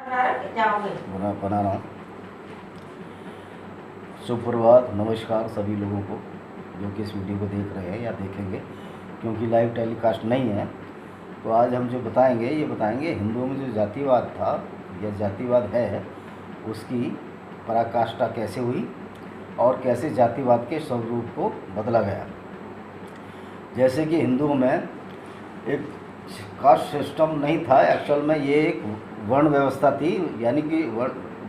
बना रहा हूँ। सुप्रभात, नमस्कार सभी लोगों को जो कि इस वीडियो को देख रहे हैं या देखेंगे, क्योंकि लाइव टेलीकास्ट नहीं है। तो आज हम जो बताएंगे ये बताएंगे हिंदुओं में जो जातिवाद था या जातिवाद है उसकी पराकाष्ठा कैसे हुई और कैसे जातिवाद के स्वरूप को बदला गया। जैसे कि हिंदुओं में एक कास्ट सिस्टम नहीं था, एक्चुअल में ये एक वर्ण व्यवस्था थी, यानी कि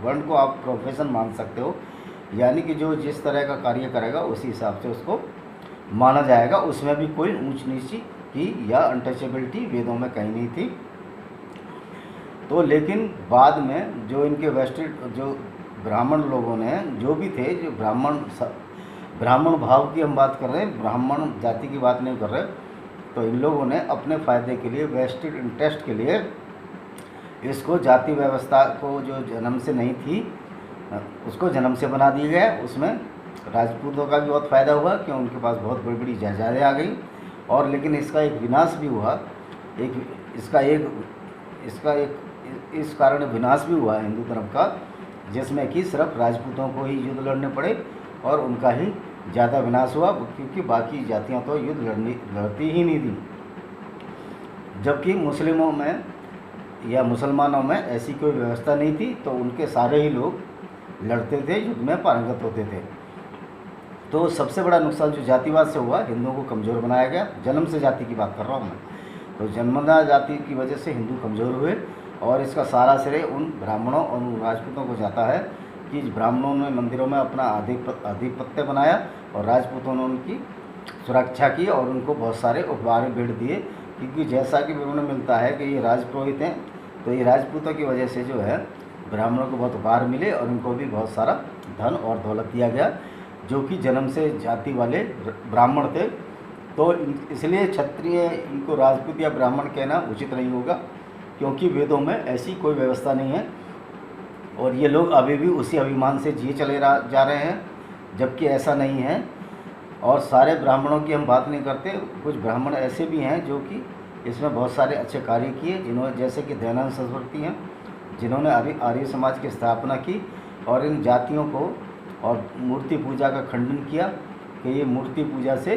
वर्ण को आप प्रोफेशन मान सकते हो, यानी कि जो जिस तरह का कार्य करेगा उसी हिसाब से उसको माना जाएगा। उसमें भी कोई ऊंच नीच की या अनटचेबिलिटी वेदों में कहीं नहीं थी। तो लेकिन बाद में जो इनके वेस्टेड जो ब्राह्मण लोगों ने जो भी थे, जो ब्राह्मण भाव की हम बात कर रहे हैं, ब्राह्मण जाति की बात नहीं कर रहे, तो इन लोगों ने अपने फ़ायदे के लिए, वेस्टेड इंटरेस्ट के लिए इसको जाति व्यवस्था को जो जन्म से नहीं थी उसको जन्म से बना दिया गया। उसमें राजपूतों का भी बहुत फ़ायदा हुआ क्योंकि उनके पास बहुत बड़ी बड़ी जायदादें आ गई, और लेकिन इसका एक विनाश भी हुआ। इसका एक इस कारण विनाश भी हुआ हिंदू धर्म का, जिसमें कि सिर्फ राजपूतों को ही युद्ध लड़ने पड़े और उनका ही ज़्यादा विनाश हुआ, क्योंकि बाकी जातियां तो युद्ध लड़ती ही नहीं थी। जबकि मुस्लिमों में या मुसलमानों में ऐसी कोई व्यवस्था नहीं थी, तो उनके सारे ही लोग लड़ते थे, युद्ध में पारंगत होते थे। तो सबसे बड़ा नुकसान जो जातिवाद से हुआ, हिंदुओं को कमज़ोर बनाया गया। जन्म से जाति की बात कर रहा हूँ मैं, तो जन्मदा जाति की वजह से हिंदू कमज़ोर हुए, और इसका सारा श्रेय उन ब्राह्मणों और उन राजपूतों को जाता है कि ब्राह्मणों ने मंदिरों में अपना आधिपत्य बनाया और राजपूतों ने उनकी सुरक्षा की और उनको बहुत सारे उपहार भेंट दिए। क्योंकि जैसा कि विवरण मिलता है कि ये राजपुरोहित हैं, तो ये राजपूतों की वजह से जो है ब्राह्मणों को बहुत उपहार मिले और उनको भी बहुत सारा धन और दौलत दिया गया, जो कि जन्म से जाति वाले ब्राह्मण थे। तो इसलिए क्षत्रिय इनको राजपूत या ब्राह्मण कहना उचित नहीं होगा, क्योंकि वेदों में ऐसी कोई व्यवस्था नहीं है, और ये लोग अभी भी उसी अभिमान से जिए चले जा रहे हैं, जबकि ऐसा नहीं है। और सारे ब्राह्मणों की हम बात नहीं करते, कुछ ब्राह्मण ऐसे भी हैं जो कि इसमें बहुत सारे अच्छे कार्य किए, जिन्होंने, जैसे कि दयानंद सरस्वती हैं, जिन्होंने आर्य समाज की स्थापना की और इन जातियों को और मूर्ति पूजा का खंडन किया कि ये मूर्ति पूजा से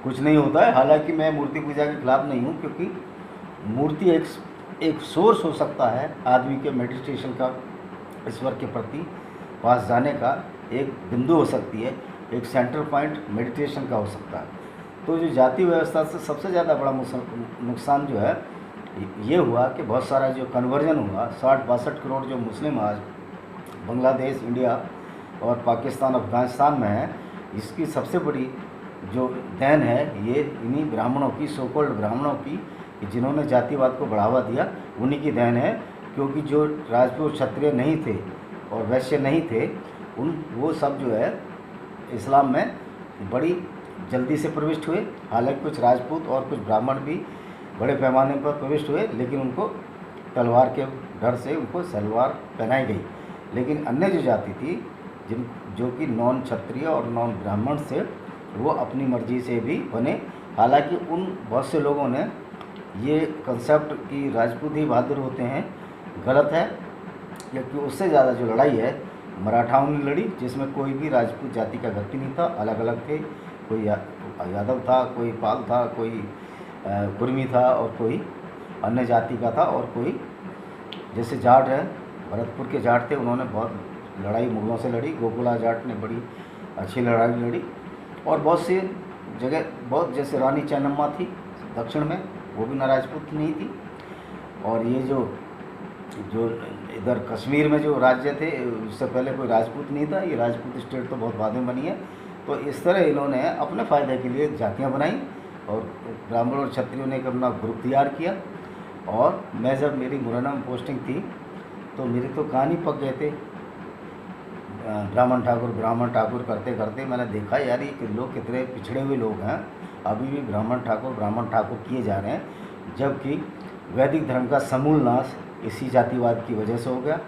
कुछ नहीं होता है। हालांकि मैं मूर्ति पूजा के खिलाफ नहीं हूँ, क्योंकि मूर्ति एक सोर्स हो सकता है आदमी के मेडिटेशन का, ईश्वर के प्रति पास जाने का एक बिंदु हो सकती है, एक सेंटर पॉइंट मेडिटेशन का हो सकता है। तो जो जाति व्यवस्था से सबसे ज़्यादा बड़ा नुकसान जो है ये हुआ कि बहुत सारा जो कन्वर्जन हुआ, 60-62 करोड़ जो मुस्लिम आज बांग्लादेश, इंडिया और पाकिस्तान, अफगानिस्तान में है, इसकी सबसे बड़ी जो देन है ये इन्हीं ब्राह्मणों की, सो कॉल्ड ब्राह्मणों की, जिन्होंने जातिवाद को बढ़ावा दिया, उन्हीं की देन है। क्योंकि जो राजपूत क्षत्रिय नहीं थे और वैश्य नहीं थे, वो सब जो है इस्लाम में बड़ी जल्दी से प्रविष्ट हुए। हालांकि कुछ राजपूत और कुछ ब्राह्मण भी बड़े पैमाने पर प्रविष्ट हुए, लेकिन उनको तलवार के डर से उनको सलवार पहनाई गई। लेकिन अन्य जो जाति थी, जो कि नॉन क्षत्रिय और नॉन ब्राह्मण से, वो अपनी मर्जी से भी बने। हालांकि उन बहुत से लोगों ने ये कंसेप्ट कि राजपूत ही बहादुर होते हैं, गलत है। क्योंकि उससे ज़्यादा जो लड़ाई है मराठाओं ने लड़ी, जिसमें कोई भी राजपूत जाति का व्यक्ति नहीं था, अलग अलग थे। कोई यादव था, कोई पाल था, कोई कुर्मी था, और कोई अन्य जाति का था, और कोई जैसे जाट है, भरतपुर के जाट थे, उन्होंने बहुत लड़ाई मुगलों से लड़ी। गोकुला जाट ने बड़ी अच्छी लड़ाई लड़ी, और बहुत सी जगह, बहुत जैसे रानी चेन्नम्मा थी दक्षिण में, वो भी ना राजपूत नहीं थी। और ये जो इधर कश्मीर में जो राज्य थे, उससे पहले कोई राजपूत नहीं था। ये राजपूत स्टेट तो बहुत बाद में बनी है। तो इस तरह इन्होंने अपने फ़ायदे के लिए जातियां बनाई, और ब्राह्मण और क्षत्रियों ने एक अपना ग्रुप तैयार किया। और मैं जब मेरी मुरैना में पोस्टिंग थी, तो मेरे तो कान ही पक गए थे। ब्राह्मण ठाकुर करते करते मैंने देखा, यार ये लोग कितने पिछड़े हुए लोग हैं, अभी भी ब्राह्मण ठाकुर किए जा रहे हैं, जबकि वैदिक धर्म का समूल नाश इसी जातिवाद की वजह से हो गया।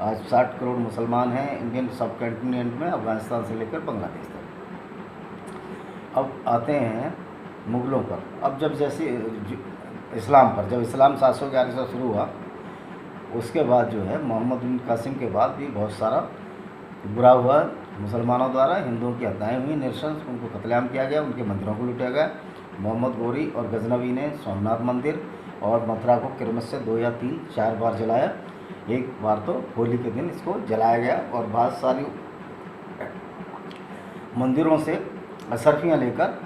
आज 60 करोड़ मुसलमान हैं इंडियन सब कॉन्टिनेंट में, अफगानिस्तान से लेकर बांग्लादेश तक। अब आते हैं मुग़लों पर। अब जब जैसे इस्लाम पर, जब इस्लाम 711 से शुरू हुआ, उसके बाद जो है मोहम्मद बिन कासिम के बाद भी बहुत सारा बुरा हुआ मुसलमानों द्वारा, हिंदुओं की हत्याएँ हुई, नृशंस उनको कत्लेआम किया गया, उनके मंदिरों को लूटा गया। मोहम्मद गोरी और गजनवी ने सोमनाथ मंदिर और मथुरा को किरमस से 2 या 3 4 बार जलाया। एक बार तो होली के दिन इसको जलाया गया और बहुत सारी मंदिरों से असरफियाँ लेकर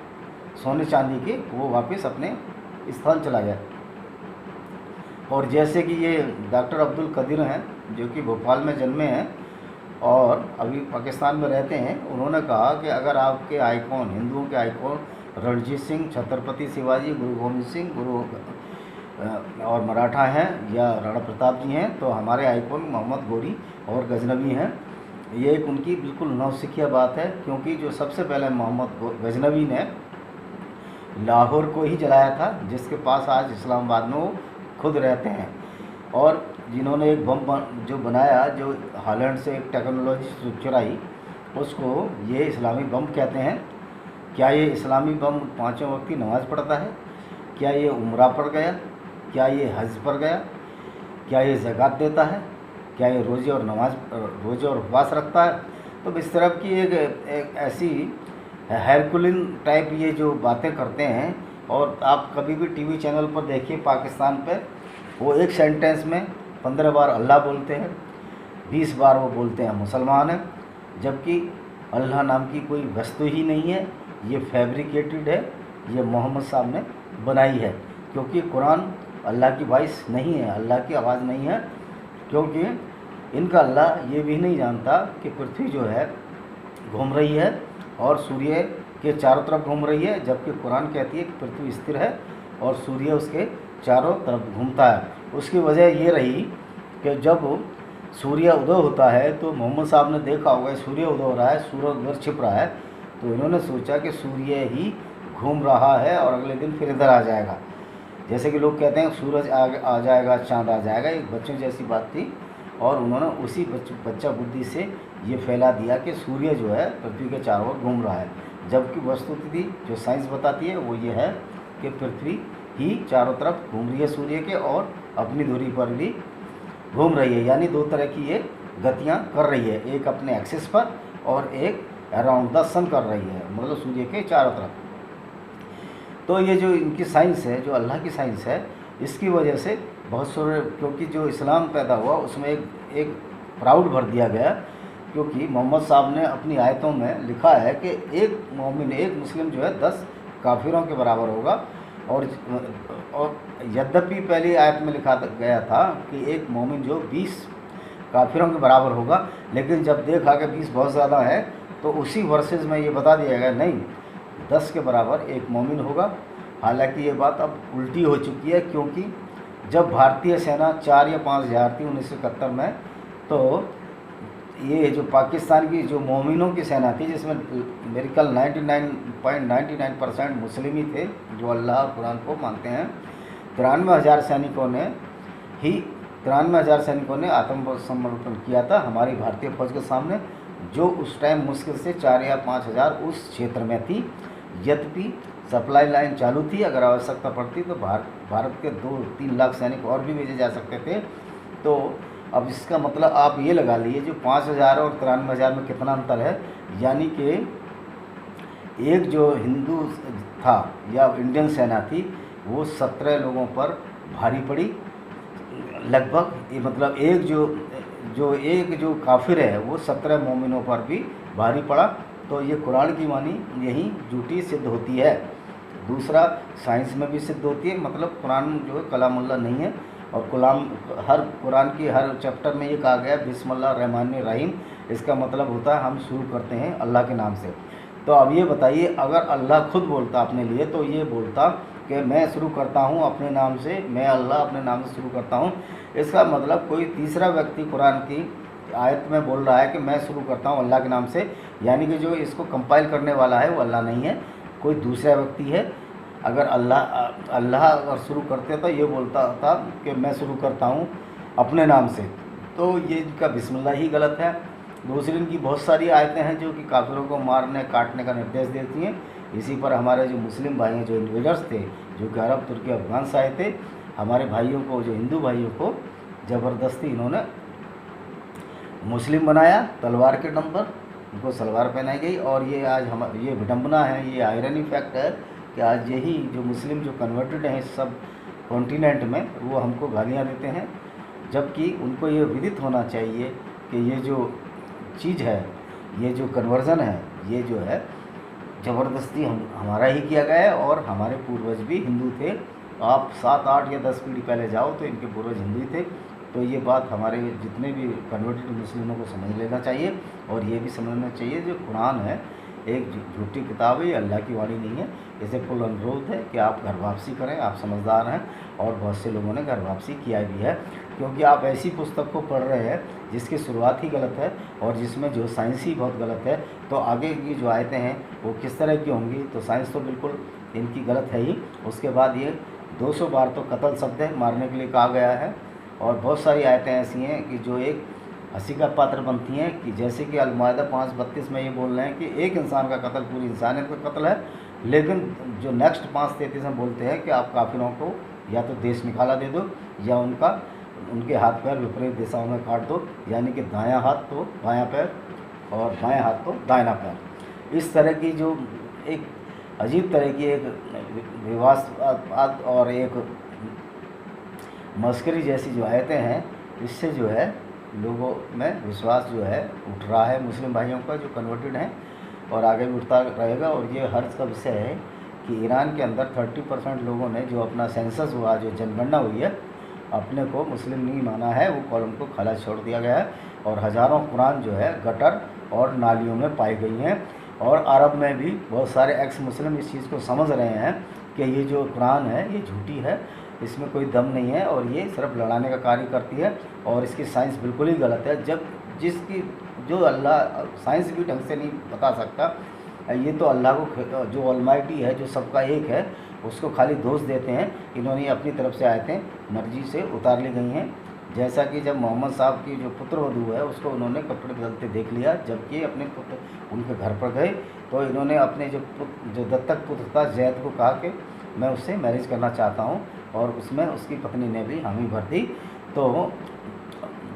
सोने चांदी के वो वापस अपने स्थल चला गया। और जैसे कि ये डॉक्टर अब्दुल कदीर हैं जो कि भोपाल में जन्मे हैं और अभी पाकिस्तान में रहते हैं, उन्होंने कहा कि अगर आपके आइकॉन, हिंदुओं के आइकॉन रणजीत सिंह, छत्रपति शिवाजी, गुरु गोविंद सिंह, और मराठा हैं या राणा प्रताप जी हैं, तो हमारे आइकॉन मोहम्मद गोरी और गजनवी हैं। ये एक उनकी बिल्कुल नौसिखिया बात है, क्योंकि जो सबसे पहले मोहम्मद गजनवी ने लाहौर को ही जलाया था, जिसके पास आज इस्लामाबाद में वो खुद रहते हैं, और जिन्होंने एक बम जो बनाया, जो हॉलैंड से एक टेक्नोलॉजी चुराई, उसको ये इस्लामी बम कहते हैं। क्या ये इस्लामी बम 5 वक्त की नमाज़ पढ़ता है? क्या ये उम्रा पर गया? क्या ये हज पर गया? क्या ये ज़कात देता है? क्या ये रोज़े और उपवास रखता है? तो इस तरह की एक ऐसी हेरकुलिन टाइप ये जो बातें करते हैं। और आप कभी भी टीवी चैनल पर देखिए पाकिस्तान पे, वो एक सेंटेंस में 15 बार अल्लाह बोलते हैं, 20 बार वो बोलते हैं मुसलमान हैं, जबकि अल्लाह नाम की कोई वस्तु ही नहीं है। ये फैब्रिकेटेड है, ये मोहम्मद साहब ने बनाई है, क्योंकि कुरान अल्लाह की वॉइस नहीं है, अल्लाह की आवाज़ नहीं है। क्योंकि इनका अल्लाह ये भी नहीं जानता कि पृथ्वी जो है घूम रही है और सूर्य के चारों तरफ घूम रही है, जबकि कुरान कहती है कि पृथ्वी स्थिर है और सूर्य उसके चारों तरफ घूमता है। उसकी वजह ये रही कि जब सूर्य उदय होता है तो मोहम्मद साहब ने देखा होगा सूर्य उदय हो रहा है, सूरज उधर छिप रहा है, तो इन्होंने सोचा कि सूर्य ही घूम रहा है और अगले दिन फिर इधर आ जाएगा। जैसे कि लोग कहते हैं सूरज आ जाएगा, चाँद आ जाएगा, एक बच्चों जैसी बात थी। और उन्होंने उसी बच्चा बुद्धि से ये फैला दिया कि सूर्य जो है पृथ्वी के चारों ओर घूम रहा है, जबकि वस्तुस्थिति जो साइंस बताती है वो ये है कि पृथ्वी ही चारों तरफ घूम रही है सूर्य के, और अपनी दूरी पर भी घूम रही है। यानी 2 तरह की ये गतियाँ कर रही है, एक अपने एक्सिस पर और एक अराउंड द सन कर रही है, मतलब सूर्य के चारों तरफ। तो ये जो इनकी साइंस है, जो अल्लाह की साइंस है, इसकी वजह से बहुत सारे, क्योंकि जो इस्लाम पैदा हुआ उसमें एक प्राउड भर दिया गया, क्योंकि मोहम्मद साहब ने अपनी आयतों में लिखा है कि एक मोमिन, एक मुस्लिम जो है 10 काफिरों के बराबर होगा। और यद्यपि पहली आयत में लिखा गया था कि एक मोमिन जो 20 काफिरों के बराबर होगा, लेकिन जब देखा कि 20 बहुत ज़्यादा है तो उसी वर्सेस में ये बता दिया गया नहीं, 10 के बराबर एक मोमिन होगा। हालांकि ये बात अब उल्टी हो चुकी है, क्योंकि जब भारतीय सेना 4 या 5 हज़ार थी 1971 में, तो ये जो पाकिस्तान की जो मोमिनों की सेना थी, जिसमें मेरे ख्याल 99.99% मुस्लिम ही थे जो अल्लाह और कुरान को मानते हैं, 93,000 सैनिकों ने आत्मसमर्पण किया था हमारी भारतीय फौज के सामने, जो उस टाइम मुश्किल से 4 या 5 हज़ार उस क्षेत्र में थी। यद्यपि सप्लाई लाइन चालू थी, अगर आवश्यकता पड़ती तो भारत के 2-3 लाख सैनिक और भी भेजे जा सकते थे। तो अब इसका मतलब आप ये लगा लीजिए, जो 5,000 और 93,000 में कितना अंतर है। यानी कि एक जो हिंदू था या इंडियन सेना थी, वो 17 लोगों पर भारी पड़ी लगभग। ये मतलब एक जो काफिर है वो 17 मोमिनों पर भी भारी पड़ा। तो ये कुरान की वाणी यही झूठी सिद्ध होती है। दूसरा, साइंस में भी सिद्ध होती है, मतलब कुरान जो है कलामुल्लाह नहीं है। और कुरान की हर चैप्टर में ये कहा गया बिस्मिल्लाह रहमान रहीम, इसका मतलब होता है हम शुरू करते हैं अल्लाह के नाम से। तो अब ये बताइए, अगर अल्लाह खुद बोलता अपने लिए तो ये बोलता कि मैं शुरू करता हूँ अपने नाम से, मैं अल्लाह अपने नाम से शुरू करता हूँ। इसका मतलब कोई तीसरा व्यक्ति कुरान की आयत में बोल रहा है कि मैं शुरू करता हूँ अल्लाह के नाम से, यानी कि जो इसको कंपाइल करने वाला है वो अल्लाह नहीं है, कोई दूसरा व्यक्ति है। अगर अल्लाह अगर शुरू करते तो ये बोलता था कि मैं शुरू करता हूँ अपने नाम से, तो ये इनका बिस्मिल्लाह ही गलत है। दूसरी इनकी बहुत सारी आयतें हैं जो कि काफिरों को मारने काटने का निर्देश देती हैं। इसी पर हमारे जो मुस्लिम भाई हैं, जो इन्वेडर्स थे, जो कि अरब, तुर्की, अफगान से आए थे, हमारे भाइयों को, जो हिंदू भाइयों को ज़बरदस्ती इन्होंने मुस्लिम बनाया तलवार के दम पर, उनको सलवार पहनाई गई। और ये आज हम ये विडम्बना है, ये आयरनी फैक्ट है कि आज यही जो मुस्लिम जो कन्वर्टेड हैं इस सब कॉन्टिनेंट में, वो हमको गालियाँ देते हैं, जबकि उनको ये विदित होना चाहिए कि ये जो चीज़ है, ये जो कन्वर्ज़न है, ये जो है ज़बरदस्ती हमारा ही किया गया है। और हमारे पूर्वज भी हिंदू थे। आप 7, 8 या 10 पीढ़ी पहले जाओ तो इनके पूर्वज हिंदू थे। तो ये बात हमारे जितने भी कन्वर्टेड मुस्लिमों को समझ लेना चाहिए। और ये भी समझना चाहिए जो कुरान है एक झूठी किताब है, ये अल्लाह की वाणी नहीं है। इसे फुल अनुरोध है कि आप घर वापसी करें, आप समझदार हैं। और बहुत से लोगों ने घर वापसी किया भी है, क्योंकि आप ऐसी पुस्तक को पढ़ रहे हैं जिसकी शुरुआत ही गलत है और जिसमें जो साइंस ही बहुत गलत है। तो आगे की जो आयतें हैं वो किस तरह की होंगी, तो साइंस तो बिल्कुल इनकी गलत है ही। उसके बाद ये 200 बार तो कत्ल शब्द है, मारने के लिए कहा गया है। और बहुत सारी आयतें ऐसी हैं कि जो एक हंसी का पात्र बनती हैं, कि जैसे कि अल-माइदा 5:32 में ये बोल रहे हैं कि एक इंसान का कत्ल पूरी इंसानियत का कत्ल है। लेकिन जो नेक्स्ट 5:33 में बोलते हैं कि आप काफिरों को या तो देश निकाला दे दो या उनके हाथ पैर विपरीत दिशाओं में काट दो, यानी कि दायां हाथ तो बायां पैर और बायां हाथ तो दाहिना पैर। इस तरह की जो एक अजीब तरह की एक विवादास्पद और एक मस्करी जैसी जो आयतें हैं, इससे जो है लोगों में विश्वास जो है उठ रहा है मुस्लिम भाइयों का जो कन्वर्टेड हैं, और आगे भी उठता रहेगा। और ये हर्ज का विषय है कि ईरान के अंदर 30% लोगों ने जो अपना सेंसस हुआ, जो जनगणना हुई है, अपने को मुस्लिम नहीं माना है, वो कॉलम को खाला छोड़ दिया गया है। और हज़ारों कुरान जो है गटर और नालियों में पाई गई हैं। और अरब में भी बहुत सारे एक्स मुस्लिम इस चीज़ को समझ रहे हैं कि ये जो कुरान है ये झूठी है, इसमें कोई दम नहीं है और ये सिर्फ लड़ाने का कार्य करती है और इसकी साइंस बिल्कुल ही गलत है। जब जिसकी जो अल्लाह साइंस भी ढंग से नहीं बता सकता, ये तो अल्लाह को जो ऑलमाइटी है, जो सबका एक है, उसको खाली दोष देते हैं। इन्होंने अपनी तरफ से आयतें मर्जी से उतार ली गई हैं। जैसा कि जब मोहम्मद साहब की जो पुत्रवधू है उसको उन्होंने कपड़े बदलते देख लिया, जबकि अपने पुत्र उनके घर पर गए तो इन्होंने अपने जो दत्तक पुत्र था जैद को कहा कि मैं उससे मैरिज करना चाहता हूँ, और उसमें उसकी पत्नी ने भी हामी भर दी। तो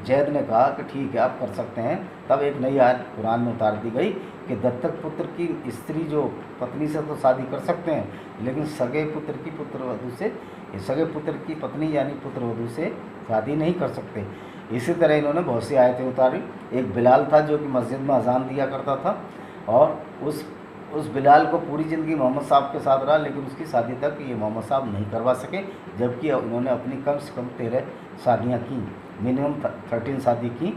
जैद ने कहा कि ठीक है आप कर सकते हैं। तब एक नई आयत कुरान में उतार दी गई कि दत्तक पुत्र की स्त्री जो पत्नी से तो शादी कर सकते हैं, लेकिन सगे पुत्र की पुत्रवधू से, सगे पुत्र की पत्नी यानी पुत्रवधू से शादी नहीं कर सकते। इसी तरह इन्होंने बहुत सी आयतें उतारी। एक बिलाल था जो कि मस्जिद में अजान दिया करता था, और उस बिलाल को पूरी ज़िंदगी मोहम्मद साहब के साथ रहा, लेकिन उसकी शादी तक ये मोहम्मद साहब नहीं करवा सके, जबकि उन्होंने अपनी कम से कम 13 शादियाँ की, मिनिमम 13 शादी की।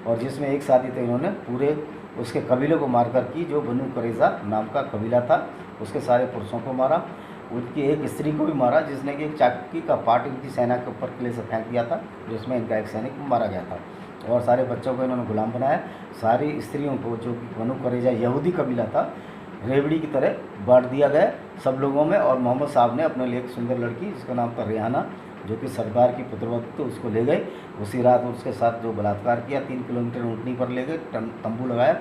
और जिसमें एक शादी तो इन्होंने पूरे उसके कबीले को मारकर की, जो बनु कुरैज़ा नाम का कबीला था, उसके सारे पुरुषों को मारा। उनकी एक स्त्री को भी मारा, जिसने कि एक चाकी का पार्ट इनकी सेना के ऊपर किले से फेंक दिया था, जिसमें इनका एक सैनिक मारा गया था। और सारे बच्चों को इन्होंने गुलाम बनाया। सारी स्त्रियों को, जो कि बनु कुरैज़ा यहूदी कबीला था, रेवड़ी की तरह बांट दिया गया सब लोगों में। और मोहम्मद साहब ने अपने लिए एक सुंदर लड़की जिसका नाम था रेहाना, जो कि सरदार की पुत्रवधू थी, उसको ले गए। उसी रात उसके साथ जो बलात्कार किया, 3 किलोमीटर ऊँटनी पर ले गए, तंबू लगाया,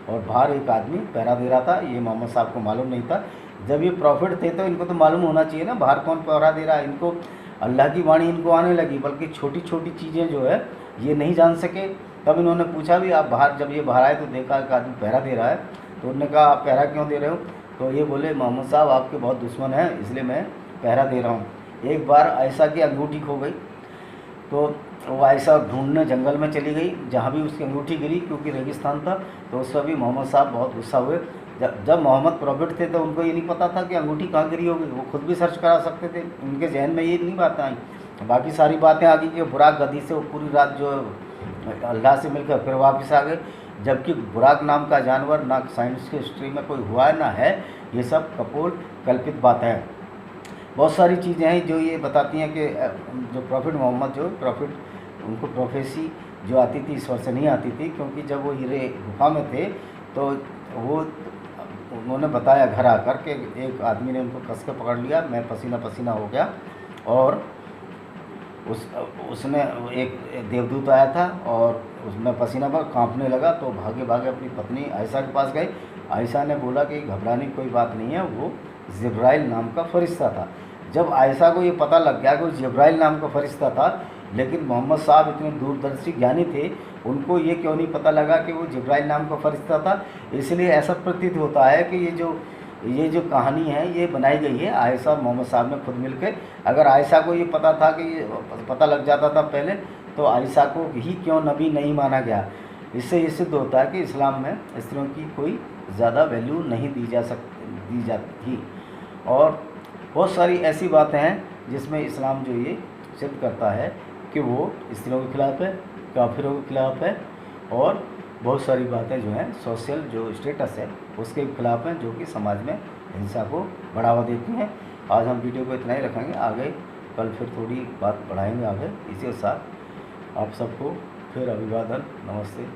और बाहर एक आदमी पहरा दे रहा था। ये मोहम्मद साहब को मालूम नहीं था। जब ये प्रॉफिट थे तो इनको तो मालूम होना चाहिए ना बाहर कौन पहरा दे रहा है। इनको अल्लाह की वाणी इनको आने लगी, बल्कि छोटी छोटी चीज़ें जो है ये नहीं जान सके। तब इन्होंने पूछा भी, आप बाहर, जब ये बाहर आए तो देखा एक आदमी पहरा दे रहा है, तो उन्होंने कहा आप पहरा क्यों दे रहे हो? तो ये बोले मोहम्मद साहब आपके बहुत दुश्मन हैं, इसलिए मैं पहरा दे रहा हूँ। एक बार आयशा की अंगूठी खो गई, तो वो आयशा ढूंढने जंगल में चली गई, जहाँ भी उसकी अंगूठी गिरी, क्योंकि रेगिस्तान था। तो उस पर भी मोहम्मद साहब बहुत गुस्सा हुए। जब मोहम्मद प्रॉफिट थे तो उनको ये नहीं पता था कि अंगूठी कहाँ गिरी होगी, वो खुद भी सर्च करा सकते थे, उनके जहन में ये नहीं बातें आई। बाकी सारी बातें आ गई कि बुराक गदी से वो पूरी रात जो अल्लाह से मिलकर फिर वापस आ गए, जबकि बुराक नाम का जानवर ना साइंस की हिस्ट्री में कोई हुआ है ना है। ये सब कपोल कल्पित बातें हैं। बहुत सारी चीज़ें हैं जो ये बताती हैं कि जो प्रॉफिट मोहम्मद, जो प्रॉफिट, उनको प्रोफेसी जो आती थी ईश्वर से नहीं आती थी, क्योंकि जब वो हीरे गुफा में थे तो वो उन्होंने बताया घर आकर के एक आदमी ने उनको कस के पकड़ लिया, मैं पसीना पसीना हो गया। और उसने एक देवदूत आया था और उसमें पसीना पर कांपने लगा, तो भागे भागे अपनी पत्नी आयशा के पास गए। आयशा ने बोला कि घबराने की कोई बात नहीं है, वो जिब्राइल नाम का फरिश्ता था। जब आयशा को ये पता लग गया कि वो जिब्राइल नाम का फरिश्ता था, लेकिन मोहम्मद साहब इतने दूरदर्शी ज्ञानी थे, उनको ये क्यों नहीं पता लगा कि वो जिब्राइल नाम का फरिश्ता था। इसलिए ऐसा प्रतीत होता है कि ये जो कहानी है ये बनाई गई है आयशा और मोहम्मद साहब ने खुद मिलकर। अगर आयशा को ये पता था कि ये पता लग जाता था पहले, तो आयशा को ही क्यों नबी नहीं माना गया। इससे ये सिद्ध होता है कि इस्लाम में स्त्रियों की कोई ज़्यादा वैल्यू नहीं दी जाती। और बहुत सारी ऐसी बातें हैं जिसमें इस्लाम जो ये सिद्ध करता है कि वो स्त्रियों के खिलाफ़ है, काफिरों के खिलाफ़ है, और बहुत सारी बातें जो हैं सोशल जो स्टेटस है उसके खिलाफ़ हैं, जो कि समाज में हिंसा को बढ़ावा देती हैं। आज हम वीडियो को इतना ही रखेंगे, आगे कल फिर थोड़ी बात बढ़ाएंगे आगे। इसी के साथ आप सबको फिर अभिवादन, नमस्ते।